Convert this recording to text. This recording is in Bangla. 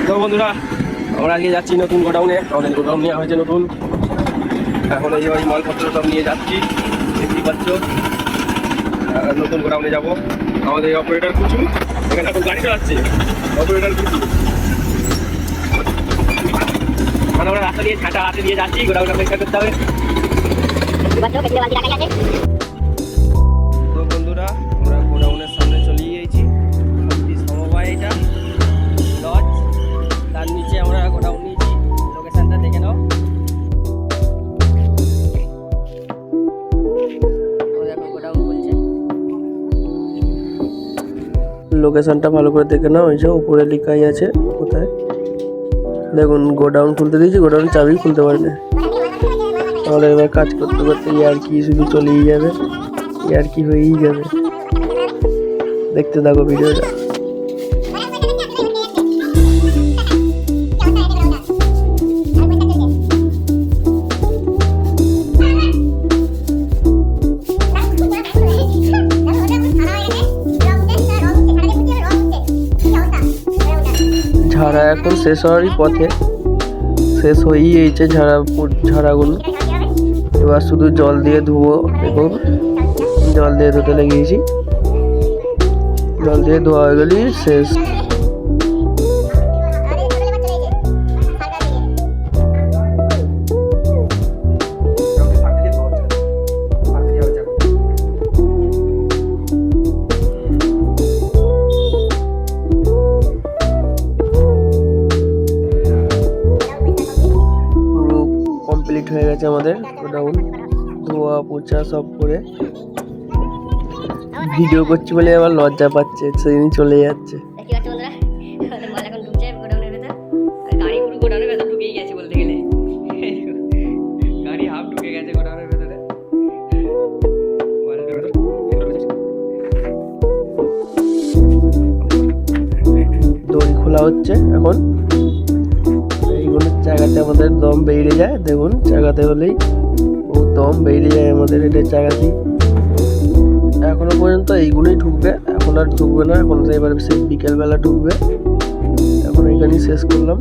তো বন্ধুরা, আমরা আজকে যাচ্ছি নতুন গোডাউনে। আমাদের গোডাউন নেওয়া হয়েছে নতুন। এখন এই মালপত্র সব নিয়ে যাচ্ছি, দেখতেই পাচ্ছ। নতুন গোডাউনে যাব। আমাদের অপারেটর কুচু এখানে এখন গাড়ি চালাচ্ছে। অপারেটর কুচু মানে আমরা রাস্তা দিয়ে ঝাঁটা হাতে দিয়ে যাচ্ছি, গোডাউনটা পরিষ্কার করতে হবে। তো বন্ধুরা, আমরা গোডাউনের সামনে চলে গিয়েছি। সমবায় এটা লজ, তার নিচে আমরা গোডাউন নিয়েছি। লোকেশনটা দেখে নাও। লোকেশনটা ভালো করে দেখে নাও। এই যে উপরে লেখাই আছে কোথায় দেখুন। গোডাউন খুলতে দিয়েছি, গোডাউন চাবি খুলতে পারি না। তাহলে এবার কাজ করতে করতে আর কি শুধু চলেই যাবে, আর কি হয়েই যাবে। দেখতে থাকো ভিডিওটা। ঝাড়া এখন শেষ হওয়ারই পথে, শেষ হয়েই গিয়েছে ঝাড়াগুলো। এবার শুধু জল দিয়ে ধুবো। দেখুন, জল দিয়ে ধুতে লেগেছি। জল দিয়ে ধোয়া হয়ে গেলেই শেষ। কমপ্লিট হয়ে গেছে আমাদের গোডাউন ধোয়া পোছা সব করে। ভিডিও করছি বলে আবার লজ্জা পাচ্ছে, সেদিন চলে যাচ্ছে। দড়ি খোলা হচ্ছে এখন। জায়গাতে আমাদের দম বেরিয়ে যায়। দেখুন, জায়গাতে হলেই ও দম বেরিয়ে যায় আমাদের। এটা জায়গাতেই এখনো পর্যন্ত এইগুলোই ঢুকবে, এখন আর ঢুকবে না। এখন এবার সেই বিকেলবেলা ঢুকবে। এখন এখানেই শেষ করলাম।